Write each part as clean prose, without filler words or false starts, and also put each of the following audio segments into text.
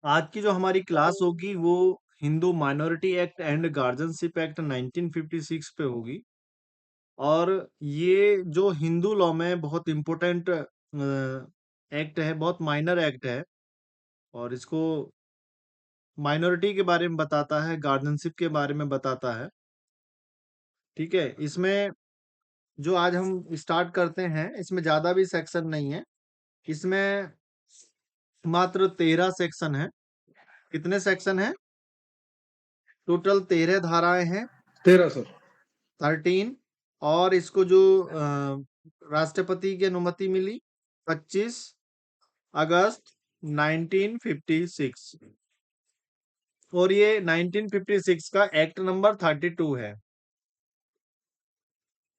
आज की जो हमारी क्लास होगी वो Hindu minority act and guardianship act 1956 पे होगी। और ये जो हिंदू लॉ में बहुत इम्पोर्टेंट एक्ट है, बहुत माइनर एक्ट है। और इसको माइनॉरिटी के बारे में बताता है, गार्जियनशिप के बारे में बताता है। ठीक है, इसमें जो आज हम स्टार्ट करते हैं, इसमें ज्यादा भी सेक्शन नहीं है। इसमें मात्र 13 सेक्शन है। कितने सेक्शन है? टोटल 13 धाराएं हैं। 13 सर। 13। और इसको जो राष्ट्रपति की अनुमति मिली 25 अगस्त 1956। और ये 1956 का एक्ट नंबर 32 है।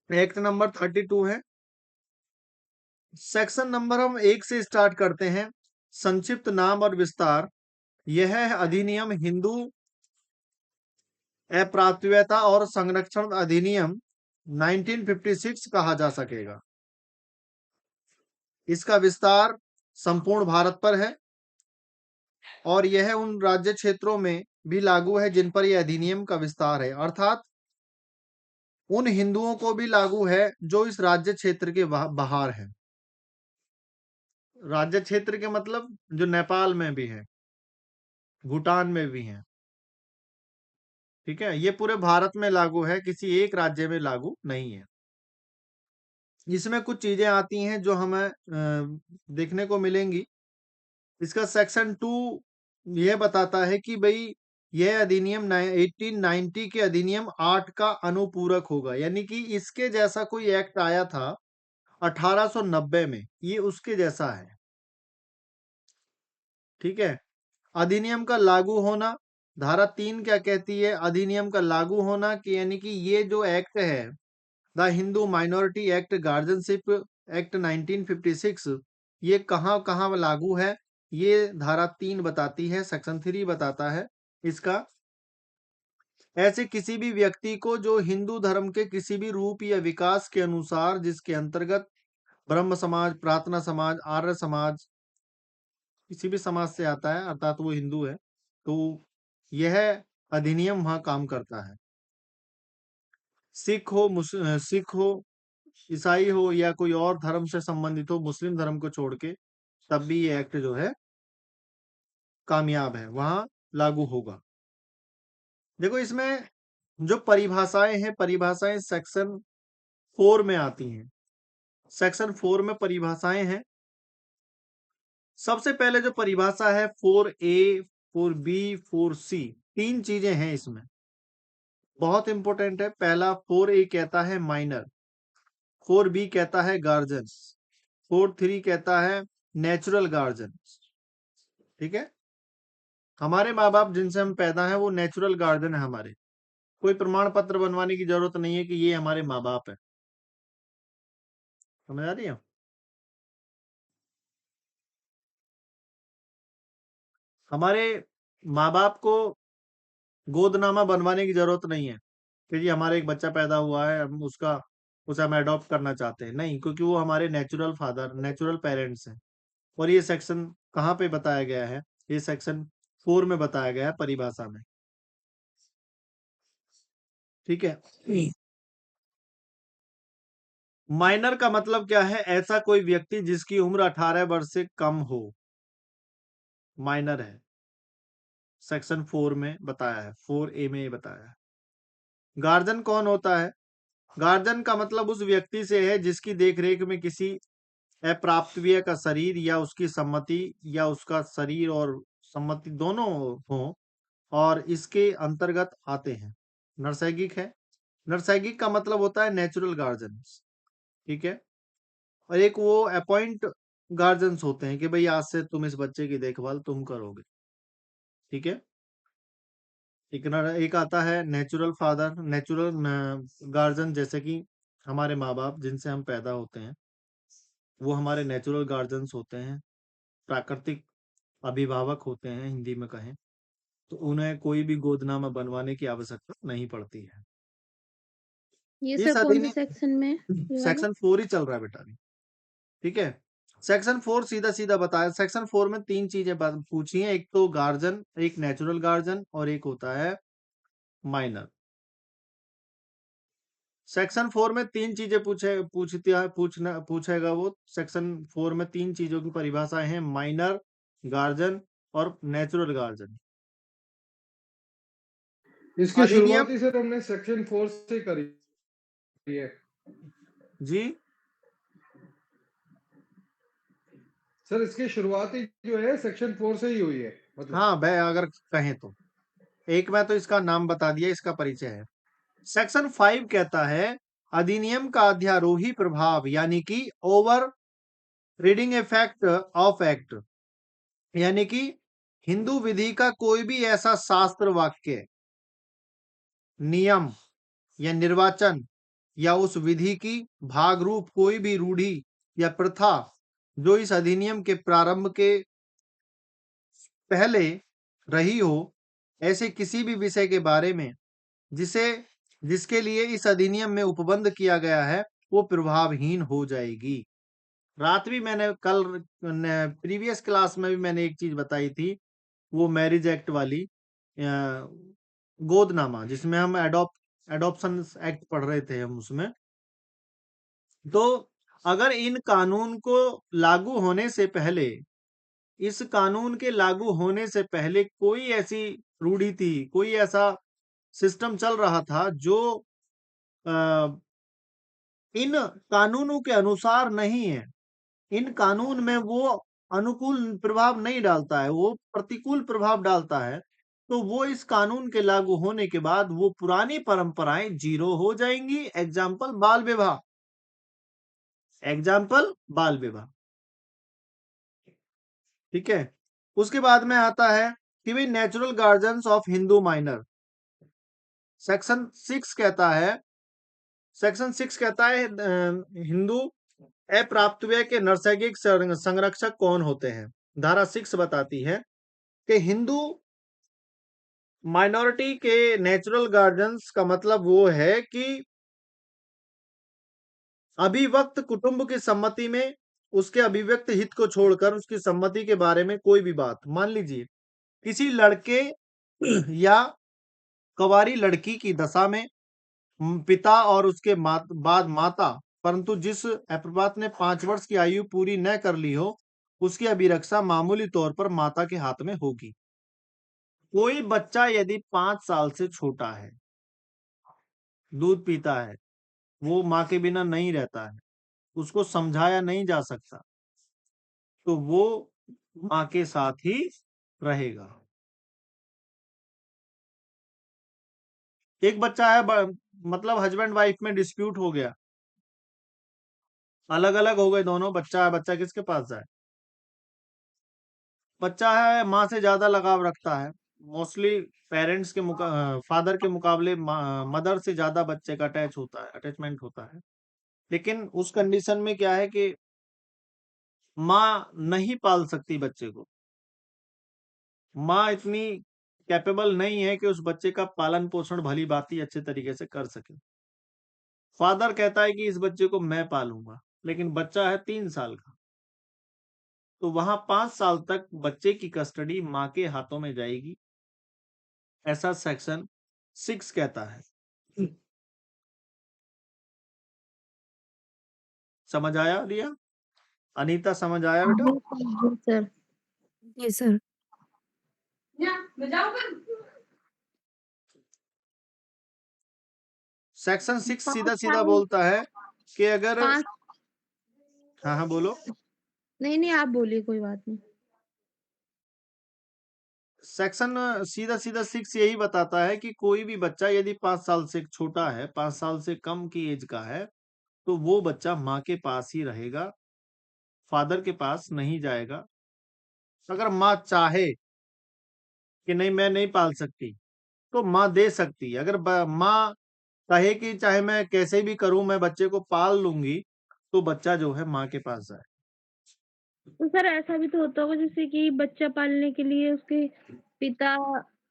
एक्ट नंबर 32 है। सेक्शन नंबर हम 1 से स्टार्ट करते हैं। संक्षिप्त नाम और विस्तार। यह अधिनियम हिंदू अप्राप्यता और संरक्षण अधिनियम 1956 कहा जा सकेगा। इसका विस्तार संपूर्ण भारत पर है और यह उन राज्य क्षेत्रों में भी लागू है जिन पर यह अधिनियम का विस्तार है, अर्थात उन हिंदुओं को भी लागू है जो इस राज्य क्षेत्र के बाहर है। राज्य क्षेत्र के मतलब जो नेपाल में भी है, भूटान में भी है। ठीक है, ये पूरे भारत में लागू है, किसी एक राज्य में लागू नहीं है। इसमें कुछ चीजें आती हैं जो हमें देखने को मिलेंगी। इसका सेक्शन 2 यह बताता है कि भाई यह अधिनियम 1890 के अधिनियम 8 का अनुपूरक होगा, यानी कि इसके जैसा कोई एक्ट आया था 1890 में, ये उसके जैसा है। ठीक है, अधिनियम का लागू होना। धारा 3 क्या कहती है? अधिनियम का लागू होना कि यानी कि ये जो एक्ट है, the Hindu minority act guardianship act 1956, ये कहाँ कहाँ लागू है, ये धारा 3 बताती है। सेक्शन 3 बताता है इसका। ऐसे किसी भी व्यक्ति को जो हिंदू धर्म के किसी भी रूप या विकास के अनुसार, जिसके अंतर्गत ब्रह्म समाज, प्रार्थना समाज, आर्य समाज, किसी भी समाज से आता है, अर्थात वो हिंदू है, तो यह अधिनियम वहां काम करता है। सिख हो, ईसाई हो या कोई और धर्म से संबंधित हो, मुस्लिम धर्म को छोड़ के, तब भी ये एक्ट जो है कामयाब है, वहां लागू होगा। देखो, इसमें जो परिभाषाएं हैं, परिभाषाएं सेक्शन 4 में आती हैं। सेक्शन 4 में परिभाषाएं हैं। सबसे पहले जो परिभाषा है 4A, 4B, 4C, 3 चीजें हैं इसमें, बहुत इंपॉर्टेंट है। पहला 4A कहता है माइनर, 4B कहता है गार्जियन, 4 3 कहता है नेचुरल गार्जियन। ठीक है, हमारे माँ बाप जिनसे हम पैदा हैं वो नेचुरल गार्जियन है हमारे। कोई प्रमाण पत्र बनवाने की जरूरत नहीं है कि ये हमारे माँ बाप है। समझ आ रही है? हमारे माँ बाप को गोदनामा बनवाने की जरूरत नहीं है कि जी हमारे एक बच्चा पैदा हुआ है, हम उसे हम अडॉप्ट करना चाहते हैं, नहीं, क्योंकि वो हमारे नेचुरल फादर, नेचुरल पेरेंट्स हैं। और ये सेक्शन कहाँ पे बताया गया है? ये सेक्शन 4 में बताया गया है, परिभाषा में। ठीक है, माइनर का मतलब क्या है? ऐसा कोई व्यक्ति जिसकी उम्र 18 वर्ष से कम हो, माइनर है। सेक्शन 4 में बताया है, 4A में बताया है। गार्जियन कौन होता है? गार्जियन का मतलब उस व्यक्ति से है जिसकी देखरेख में किसी अप्राप्तव्य का शरीर या उसकी सम्मति, या उसका शरीर और सम्मति दोनों हो, और इसके अंतर्गत आते हैं। नरसैंगिक है। नरसैंगिक का मतलब होता है नेचुरल गार्जियन। ठीक है, और एक वो अपॉइंट गार्जियंस होते हैं कि भाई आज से तुम इस बच्चे की देखभाल तुम करोगे। ठीक है, एक आता है नेचुरल फादर, नेचुरल गार्जियन, जैसे कि हमारे माँ बाप जिनसे हम पैदा होते हैं, वो हमारे नेचुरल गार्जियंस होते हैं, प्राकृतिक अभिभावक होते हैं हिंदी में कहें तो। उन्हें कोई भी गोदनामा बनवाने की आवश्यकता नहीं पड़ती है। ये इस सर कौन से अधिनियम सेक्शन में ये वाला? सेक्शन 4 ही चल रहा है बेटा अभी। ठीक है, सेक्शन 4 सीधा-सीधा बताया। सेक्शन 4 में 3 चीज़ें ब पूछी हैं, एक तो गार्जियन, एक नेचुरल गार्जियन और एक होता है माइनर। सेक्शन 4 में 3 चीज़ें पूछेगा वो। सेक्शन 4 में 3 चीज़ों की परिभाषाएँ हैं, माइनर, गार्जियन और नेचुरल गार्जियन। इसकी अधिनियम शुरुआती सर हमने सेक्शन 4 से करी है। जी? सर इसकी शुरुआती जो है सेक्शन 4 से ही हुई है मतलब। हाँ, वह अगर कहें तो। एक मैं तो इसका नाम बता दिया, इसका परिचय है। सेक्शन 5 कहता है, अधिनियम का अध्यारोही प्रभाव यानी कि over reading effect of act, यानी कि हिंदू विधि का कोई भी ऐसा शास्त्र वाक्य, नियम या निर्वाचन या उस विधि की भाग रूप कोई भी रूढ़ी या प्रथा जो इस अधिनियम के प्रारंभ के पहले रही हो, ऐसे किसी भी विषय के बारे में जिसे जिसके लिए इस अधिनियम में उपबंध किया गया है, वो प्रभावहीन हो जाएगी। रात भी मैंने कल प्रीवियस क्लास में भी मैंने एक चीज बताई थी, वो मैरिज एक्ट वाली, गोदनामा, जिसमें हम एडॉप्शन एक्ट पढ़ रहे थे हम उसमें। तो अगर इन कानून को लागू होने से पहले, इस कानून के लागू होने से पहले कोई ऐसी रूढ़ी थी, कोई ऐसा सिस्टम चल रहा था जो अ, इन कानूनों के अनुसार नहीं है, इन कानून में वो अनुकूल प्रभाव नहीं डालता है, वो प्रतिकूल प्रभाव डालता है, तो वो इस कानून के लागू होने के बाद वो पुरानी परंपराएं जीरो हो जाएंगी। एग्जाम्पल बाल विवाह, एग्जाम्पल बाल विवाह। ठीक है। उसके बाद में आता है कि भाई natural guardians of Hindu minor. Section 6 कहता है, सेक्शन 6 कहता है हिंदू अप्राप्तव्य के नैसर्गिक संरक्षक कौन होते हैं। धारा 6 बताती है कि हिंदू माइनॉरिटी के नेचुरल गार्जियंस का मतलब वो है कि अभिव्यक्त कुटुंब की सम्मति में उसके अभिव्यक्त हित को छोड़कर उसकी सम्मति के बारे में कोई भी बात, मान लीजिए किसी लड़के या कवारी लड़की की दशा में पिता और उसके बाद माता, परंतु जिस एप्रोपात ने 5 वर्ष की आयु पूरी न कर ली हो, उसकी अभिरक्षा मामूली तौर पर माता के हाथ में होगी। कोई बच्चा यदि 5 साल से छोटा है, दूध पीता है, वो माँ के बिना नहीं रहता है, उसको समझाया नहीं जा सकता, तो वो माँ के साथ ही रहेगा। एक बच्चा है, मतलब हस्बैंड वाइफ में डिस्प्यूट हो गया, अलग अलग हो गए दोनों, बच्चा है, बच्चा किसके पास जाए? बच्चा है माँ से ज्यादा लगाव रखता है, मोस्टली पेरेंट्स के फादर के मुकाबले मदर से ज्यादा बच्चे का अटैचमेंट होता है। लेकिन उस कंडीशन में क्या है कि माँ नहीं पाल सकती बच्चे को, माँ इतनी कैपेबल नहीं है कि उस बच्चे का पालन पोषण भली भांति अच्छे तरीके से कर सके। फादर कहता है कि इस बच्चे को मैं पालूंगा, लेकिन बच्चा है 3 साल का, तो वहां 5 साल तक बच्चे की कस्टडी माँ के हाथों में जाएगी, ऐसा सेक्शन 6 कहता है। समझ आया रिया? अनीता समझ आया बेटा? जी सर। जी सर। सेक्शन 6 5 सीधा सीधा साल बोलता है कि अगर, 5 हाँ हाँ बोलो। नहीं, नहीं आप बोलिए कोई बात नहीं। सेक्शन सीधा सीधा 6 यही बताता है कि कोई भी बच्चा यदि 5 साल से छोटा है, 5 साल से कम की एज का है, तो वो बच्चा माँ के पास ही रहेगा, फादर के पास नहीं जाएगा। अगर माँ चाहे कि नहीं मैं नहीं पाल सकती, तो माँ दे सकती है। अगर माँ कहे कि चाहे मैं कैसे भी करूं मैं बच्चे को पाल लूंगी, तो बच्चा जो है माँ के पास जाए। तो सर ऐसा भी तो होता होगा जैसे कि बच्चा पालने के लिए उसके पिता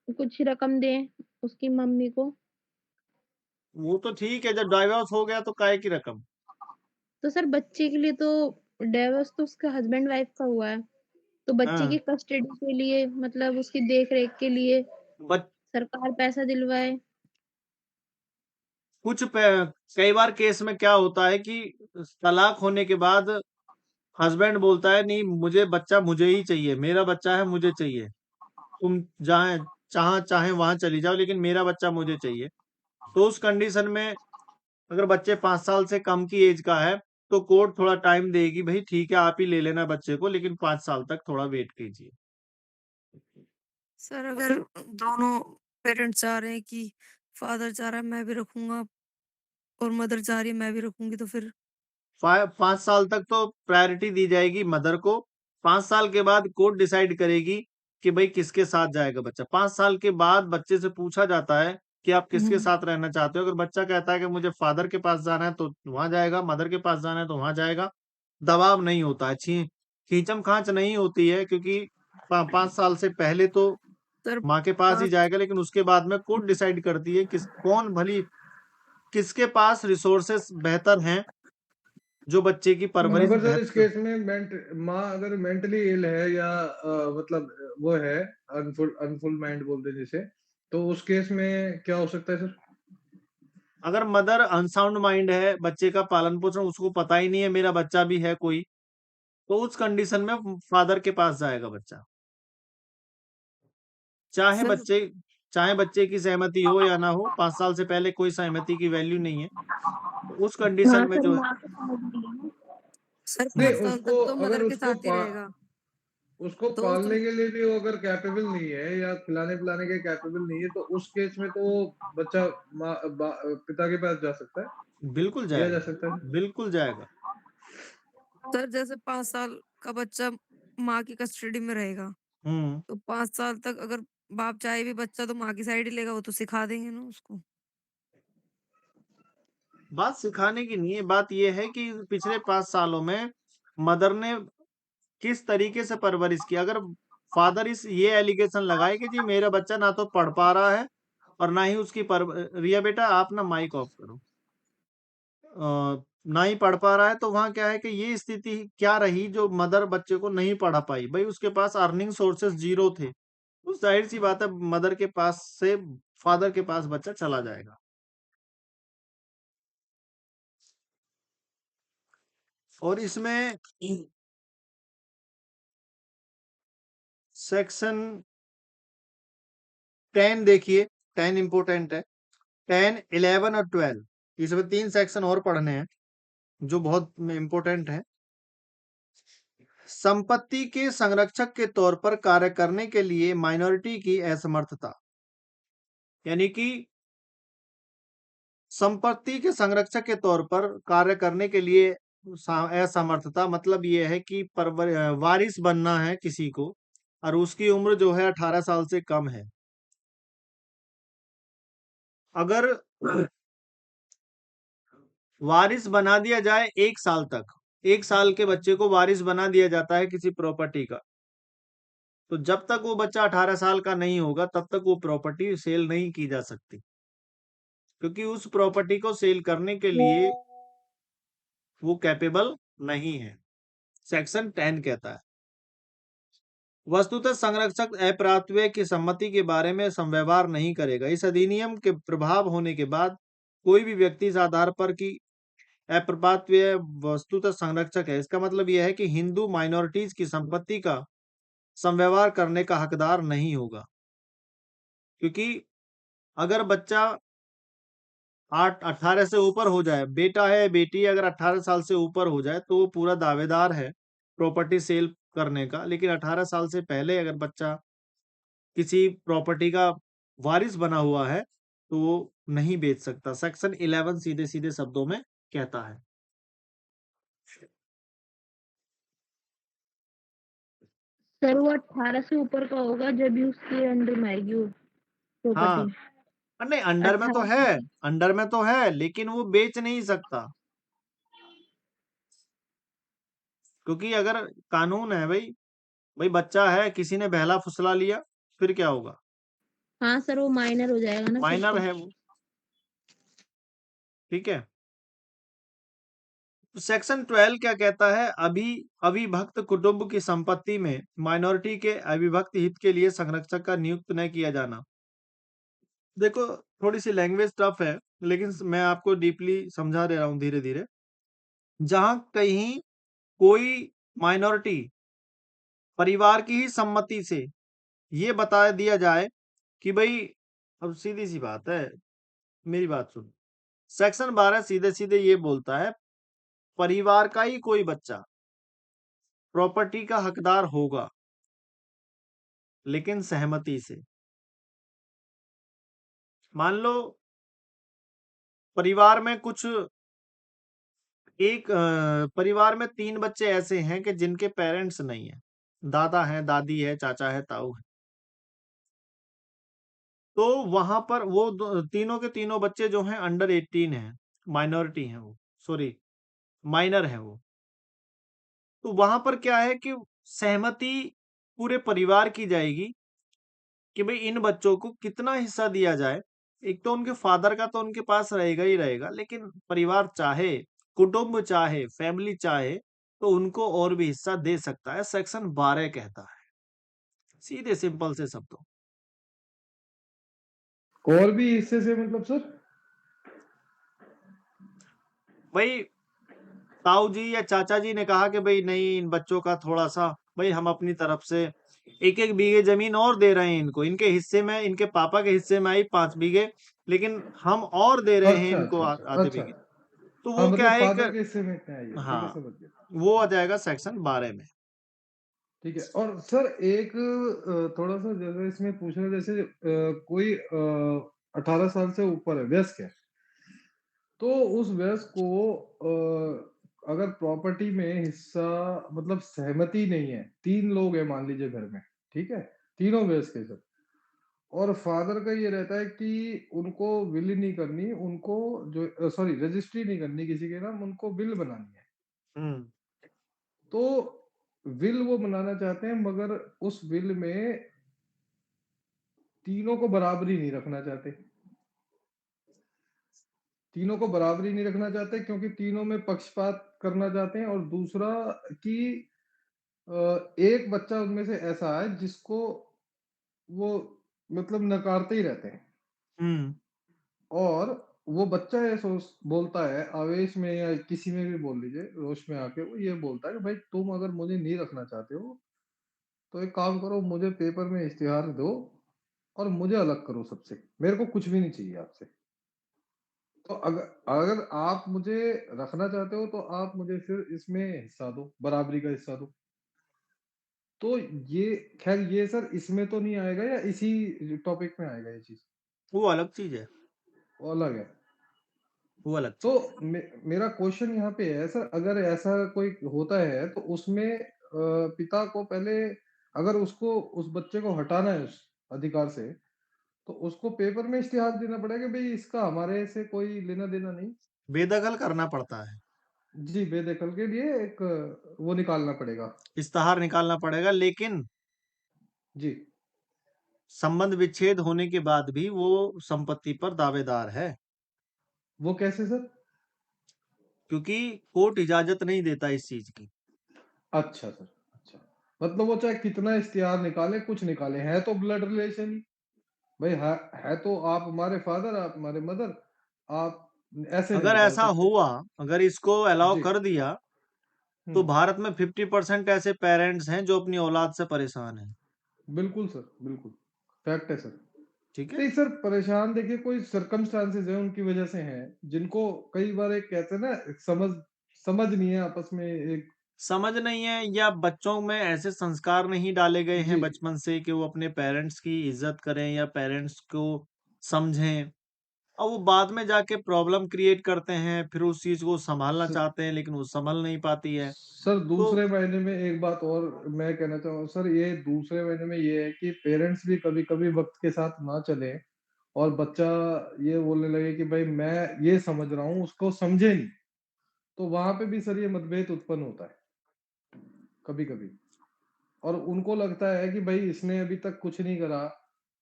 कुछ रकम दें उसकी मम्मी को? वो तो ठीक है, जब डाइवोर्स हो गया तो काय की रकम। तो सर बच्चे के लिए तो डिवोर्स तो उसका हस्बैंड वाइफ का हुआ है। तो बच्चे की हाँ, कस्टडी के लिए मतलब उसकी देख-रेख के लिए बट सरकार पैसा दिलवाए। कुछ कई बार केस में क्या होता है कि तलाक होने के बाद हस्बैंड बोलता है नहीं मुझे बच्चा मुझे ही चाहिए, मेरा बच्चा है मुझे चाहिए। तुम जहाँ चाहे वहां चली जाओ लेकिन मेरा बच्चा मुझे चाहिए। तो उस कंडीशन में अगर बच्चे 5 साल से कम की एज का है तो कोर्ट थोड़ा टाइम देगी, भाई ठीक है आप ही ले लेना बच्चे को लेकिन 5 साल तक थोड़ा वेट कीजिए। सर अगर दोनों पेरेंट्स चाह रहे हैं कि फादर चाह रहा है मैं भी रखूंगा और मदर चाह रही है मैं भी रखूंगी तो फिर 5 साल तक तो प्रायोरिटी दी जाएगी मदर को। 5 साल के बाद कोर्ट डिसाइड करेगी कि भाई किसके साथ जाएगा बच्चा। 5 साल के बाद बच्चे से पूछा जाता है कि आप किसके साथ रहना चाहते हो। अगर बच्चा कहता है कि मुझे फादर के पास जाना है तो वहां जाएगा, मदर के पास जाना है तो वहां जाएगा। दबाव नहीं होता है, खींचम खांच नहीं होती है, क्योंकि 5 साल से पहले तो सर माँ के पास ही पाँच जाएगा, लेकिन उसके बाद में कोर्ट डिसाइड करती है किसके पास रिसोर्सेस बेहतर हैं जो बच्चे की परवरिश अगर सर इस बेहतर। केस में माँ अगर मेंटली इल है या मतलब वो है अनफुल माइंड बोलते हैं जिसे, तो उस केस में क्या हो सकता है सर? अगर मदर अनसाउंड माइंड है, बच्चे का पालन पोषण उसको पता ही नहीं है मेरा बच्चा भी है कोई, तो उस कंडीशन में फादर के पास जाएगा बच्चा। चाहे सर बच्चे चाहे बच्चे की सहमति हो या ना हो, 5 साल से पहले कोई सहमति की वैल्यू नहीं है। तो उस हाँ कंडीशन में सर, जो है माँ को समझ रही है ना। सर नहीं 5 साल उसको तक तो अगर मदर के साथ ही रहेगा उसको तो पालने उसमें के लिए भी वो अगर कैपेबल नहीं है या खिलाने पिलाने के कैपेबल नहीं है, तो उस केस में तो वो बच्चा पिता के पास जा सकता है, बिल्कुल दिया जा जाएगा, सकता है। बिल्कुल जाएगा। सर जैसे 5 साल का बच्चा माँ की कस्टडी में रहेगा हम्म। तो 5 साल तक अगर बाप चाहे भी बच्चा तो माँ की साइड ही लेगा वो तो सिखा देंगे ना उसको। बात सिखाने की नहीं है, बात यह है कि पिछले 5 सालों में मदर ने किस तरीके से परवरिश की। अगर फादर इस ये एलिगेशन लगाए कि जी मेरा बच्चा ना तो पढ़ पा रहा है और ना ही उसकी रिया बेटा आप ना माइक ऑफ करो, ना ही पढ़ पा रहा है, तो वहां क्या है कि ये स्थिति क्या रही जो मदर बच्चे को नहीं पढ़ा पाई। भाई उसके पास अर्निंग सोर्सेस जीरो थे, तो जाहिर सी बात है मदर के पास से फादर के पास बच्चा चला जाएगा। और इसमें सेक्शन 10 देखिए, 10 इंपोर्टेंट है। 10, 11 और 12 इसमें 3 सेक्शन और पढ़ने हैं जो बहुत इंपॉर्टेंट है। संपत्ति के संरक्षक के तौर पर कार्य करने के लिए माइनॉरिटी की असमर्थता, यानी कि संपत्ति के संरक्षक के तौर पर कार्य करने के लिए असमर्थता मतलब ये है कि वारिस बनना है किसी को और उसकी उम्र जो है 18 साल से कम है। अगर वारिस बना दिया जाए 1 साल तक, 1 साल के बच्चे को वारिस बना दिया जाता है किसी प्रॉपर्टी का, तो जब तक वो बच्चा 18 साल का नहीं होगा तब तक वो प्रॉपर्टी सेल नहीं की जा सकती, क्योंकि उस प्रॉपर्टी को सेल करने के लिए वो कैपेबल नहीं है, सेक्शन 10 कहता है। वस्तुतः संरक्षक अप्राप्तव्य की सम्मति के बारे में संव्यवहार नहीं करेगा। इस अधिनियम के प्रभाव होने के बाद कोई भी व्यक्ति इस आधार पर कि अप्राप्तव्य वस्तुतः संरक्षक है, इसका मतलब यह है कि हिंदू माइनॉरिटीज की संपत्ति का संव्यवहार करने का हकदार नहीं होगा। क्योंकि अगर बच्चा 18 से ऊपर हो जाए, बेटा है बेटी अगर 18 साल से ऊपर हो जाए तो वो पूरा दावेदार है प्रॉपर्टी सेल करने का, लेकिन 18 साल से पहले अगर बच्चा किसी प्रॉपर्टी का वारिस बना हुआ है तो वो नहीं बेच सकता। सेक्शन 11 सीधे सीधे शब्दों में कहता है। सर वो 18 से ऊपर का होगा जब भी उसके अंडर में आएगी वो हाँ, प्रॉपर्टी। नहीं अंडर में तो 18 है, अंडर में तो है लेकिन वो बेच नहीं सकता, क्योंकि अगर कानून है भाई, बच्चा है किसी ने बहला फुसला लिया फिर क्या होगा, हाँ सर, वो माइनर हो जाएगा ना फिर माइनर तो। है वो। ठीक है। सेक्शन 12 क्या कहता है? अविभक्त कुटुंब की संपत्ति में माइनॉरिटी के अविभक्त हित के लिए संरक्षक का नियुक्त न किया जाना। देखो, थोड़ी-सी लैंग्वेज टफ है, लेकिन मैं आपको डीपली समझा दे रहा हूँ धीरे-धीरे। जहाँ कहीं कोई माइनॉरिटी परिवार की ही सम्मति से ये बता दिया जाए कि भई, अब सीधी-सी बात है, मेरी बात सुनो। सेक्शन 12 सीधे-सीधे ये बोलता है, परिवार का ही कोई बच्चा प्रॉपर्टी का हकदार होगा, लेकिन सहमति से। मान लो परिवार में कुछ परिवार में 3 बच्चे ऐसे हैं कि जिनके पेरेंट्स नहीं हैं। दादा हैं, दादी है, चाचा है, ताऊ है। तो वहाँ पर वो तीनों के तीनों बच्चे जो हैं अंडर 18 हैं, माइनॉरिटी हैं वो, सॉरी माइनर हैं वो। तो वहाँ पर क्या है कि सहमति पूरे परिवार की जाएगी कि भई इन बच्चों को कितना हिस्सा दिया जाए। एक तो उनके फादर का तो उनके पास रहेगा ही रहेगा, लेकिन परिवार चाहे, कुटुंब चाहे, फैमिली चाहे, तो उनको और भी हिस्सा दे सकता है, सेक्शन 12 कहता है। सीधे सिंपल से शब्दों। और भी हिस्से से मतलब सर? भई ताऊ जी या चाचा जी ने कहा कि भई नहीं, इन बच्चों का थोड़ा-सा भई हम अपनी तरफ से 1-1 बीघे ज़मीन और दे रहे हैं इनको। इनके हिस्से में, इनके पापा के हिस्से में आई 5 बीघे, लेकिन हम और दे रहे हैं अच्छा, इनको अच्छा, अच्छा, आधे अच्छा। बीघे। तो हाँ, वो क्या मतलब है, फादर एक के हिस्से में इतना है ये, ठीक है, हाँ, समझ गया। वो आ जाएगा सेक्शन 12 में। ठीक है। और सर एक थोड़ा-सा जैसे इसमें पूछ रहे जैसे कोई 18 साल से ऊपर है, वयस्क है, तो उस वयस्क को अगर प्रॉपर्टी में हिस्सा मतलब सहमति नहीं है, 3 लोग हैं मान लीजिए घर में, ठीक है? तीनों वयस्क हैं सर और फादर का ये रहता है कि उनको विल नहीं करनी, उनको जो सॉरी रजिस्ट्री नहीं करनी किसी के नाम, उनको विल बनानी है। हुँ। तो विल वो बनाना चाहते हैं मगर उस विल में तीनों को बराबरी नहीं रखना चाहते। तीनों को बराबरी नहीं रखना चाहते क्योंकि तीनों में पक्षपात करना चाहते हैं और दूसरा कि एक बच्चा उनमें से ऐसा है जिसको वो मतलब नकारते ही रहते हैं हुँ। और वो बच्चा ये सोच बोलता है आवेश में या किसी में भी बोल लीजिए रोश में आके वो ये बोलता है कि भाई तुम अगर मुझे नहीं रखना चाहते हो तो एक काम करो मुझे पेपर में इश्तिहार दो और मुझे अलग करो सबसे मेरे को कुछ भी नहीं चाहिए आपसे तो अगर अगर आप मुझे रखना चाहते हो तो आप मुझे फिर इसमें हिस्सा दो बराबरी का हिस्सा दो तो ये खैर ये सर इसमें तो नहीं आएगा या इसी टॉपिक में आएगा ये चीज वो अलग चीज़ है, वो अलग है वो अलग तो चीज़ है। मेरा क्वेश्चन यहाँ पे है सर अगर ऐसा कोई होता है तो उसमें पिता को पहले अगर उसको उस बच्चे को हटाना है उस अधिकार से तो उसको पेपर में इश्तिहार देना पड़ेगा भाई इसका हमारे से कोई लेना देना नहीं बेदखल करना पड़ता है, जी बेदखल के लिए एक वो निकालना पड़ेगा इश्तिहार निकालना पड़ेगा, लेकिन जी संबंध विच्छेद होने के बाद भी वो संपत्ति पर दावेदार है, वो कैसे सर क्योंकि कोर्ट इजाज़त नहीं देता इस चीज़ की। अच्छा सर अच्छा मतलब वो चाहे कितना इश्तिहार निकाले कुछ निकाले है तो ब्लड रिलेशन ही भाई है तो आप हमारे फादर आप हमारे मदर आप ऐसे नहीं अगर निकाल ऐसा सकते हुआ, अगर इसको अलाउ जी कर दिया, तो हम्म भारत में 50% ऐसे पेरेंट्स हैं जो अपनी औलाद से परेशान हैं। बिल्कुल सर बिल्कुल फैक्ट है सर ठीक है? नहीं सर परेशान देखिए कोई सर्कमस्टांसेस है उनकी वजह से हैं जिनको कई बार एक कहते हैं ना एक समझ समझ नहीं है आपस में एक समझ नहीं है, या बच्चों में ऐसे संस्कार नहीं डाले गए हैं जी बचपन से कि वो अपने पेरेंट्स की इज्जत करें या पेरेंट्स को समझें, और वो बाद में जाके प्रॉब्लम क्रिएट करते हैं, फिर उस चीज़ को संभालना स, चाहते हैं, लेकिन वो संभल नहीं पाती है। सर तो दूसरे महीने में एक बात और मैं कहना चाहूँगा सर ये दूसरे महीने में ये है कि पेरेंट्स भी कभी कभी वक्त के साथ ना चले और बच्चा ये बोलने लगे कि भाई मैं ये समझ रहा हूँ उसको समझे नहीं तो वहां पे भी सर ये मतभेद उत्पन्न होता है कभी कभी और उनको लगता है कि भाई इसने अभी तक कुछ नहीं करा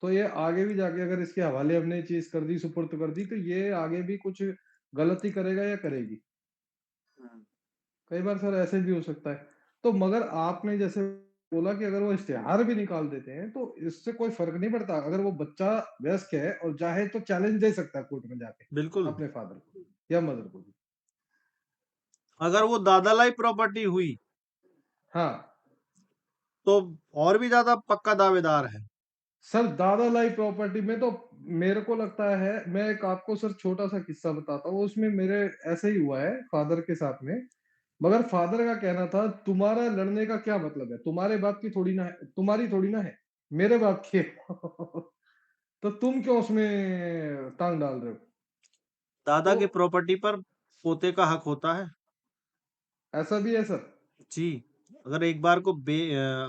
तो ये आगे भी जाके अगर इसके हवाले हमने चीज कर दी सुपुर्द कर दी तो ये आगे भी कुछ गलती करेगा या करेगी हुँ। कई बार सर ऐसे भी हो सकता है। तो मगर आपने जैसे बोला कि अगर वो इश्तिहार भी निकाल देते हैं, तो इससे कोई फ़र्क नहीं पड़ता। अगर वो बच्चा वयस्क है और चाहे तो चैलेंज दे सकता है कोर्ट में जाके, बिल्कुल। अपने फ़ादर को या मदर को भी। अगर वो दादा-लाई प्रॉपर्टी हुई, हाँ, तो और भी ज़्यादा पक्का दावेदार है। सर दादा-लाई प्रॉपर्टी में तो मेरे को लगता है, मैं एक आपको सर छोटा-सा किस्सा बताता हूँ, उसमें मेरे ऐसे ही हुआ है फ़ादर के साथ में। मगर फ़ादर का कहना था, तुम्हारा लड़ने का क्या मतलब है? तुम्हारे बाप की थोड़ी ना है, तुम्हारी थोड़ी ना है, मेरे बाप की है। तो तुम क्यों उसमें टाँग डाल रहे हो? दादा तो की प्रॉपर्टी पर पोते का हक होता है। ऐसा भी है सर? जी, अगर एक बार को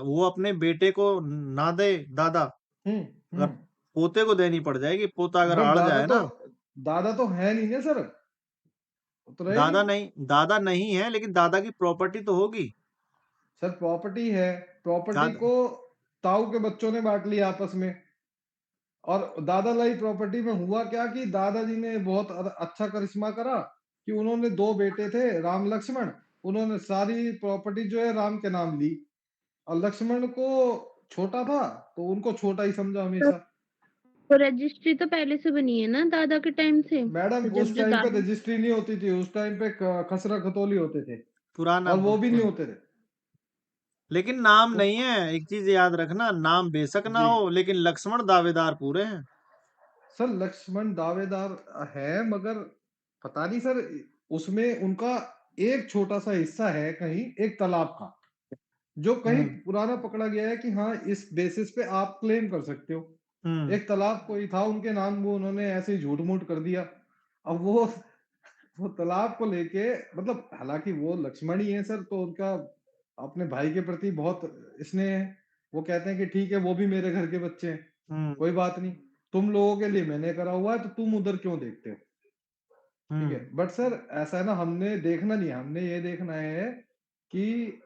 वो अपने बेटे को ना दे दादा, हुँ, अगर हुँ। पोते को देनी पड़ जाएगी, पोता अगर बट अड़ जाए ना, दादा तो है नहीं ना सर, वो तो रहेगी। दादा नहीं है, लेकिन दादा की प्रॉपर्टी तो होगी। सर प्रॉपर्टी है, प्रॉपर्टी दादा को ताऊ के बच्चों ने बाँट लिया आपस में। और दादा-लाई प्रॉपर्टी में हुआ क्या कि दादाजी ने बहुत अच्छा करिश्मा करा कि उन्होंने 2 बेटे थे राम लक्ष्मण, उन्होंने सारी प्रॉपर्टी जो है राम के नाम ली और लक्ष्मण को छोटा था तो उनको छोटा ही समझा हमेशा। तो रजिस्ट्री तो पहले से बनी है ना दादा के टाइम से? मैडम तो जब उस जो टाइम पे दादा रजिस्ट्री नहीं होती थी, उस टाइम पे खसरा खतौली होते थे पुराना और वो भी नहीं पुराना होते थे। लेकिन नाम तो नहीं है। एक चीज याद रखना, नाम बेशक ना जी, हो, लेकिन लक्ष्मण दावेदार पूरे हैं। सर लक्ष्मण दावेदार है मगर पता नहीं सर, उसमें उनका एक छोटा-सा हिस्सा है कहीं एक तालाब का। जो कहीं हम्म पुराना पकड़ा गया है कि हाँ, इस बेसिस पे आप क्लेम कर सकते हो। हम्म एक तालाब कोई था उनके नाम, वो उन्होंने ऐसे ही झूठ-मूठ कर दिया। अब वो तालाब को लेके मतलब हालाँकि वो लक्ष्मण ही हैं सर, तो उनका अपने भाई के प्रति बहुत स्नेह है। वो कहते हैं कि ठीक है, वो भी मेरे घर के बच्चे हैं, हम्म कोई बात नहीं। तुम लोगों के लिए मैंने करा हुआ है, तो तुम उधर क्यों देखते हो? ठीक है। हम्म बट सर ऐसा है ना, हमने देखना नहीं है, हमने ये देखना है कि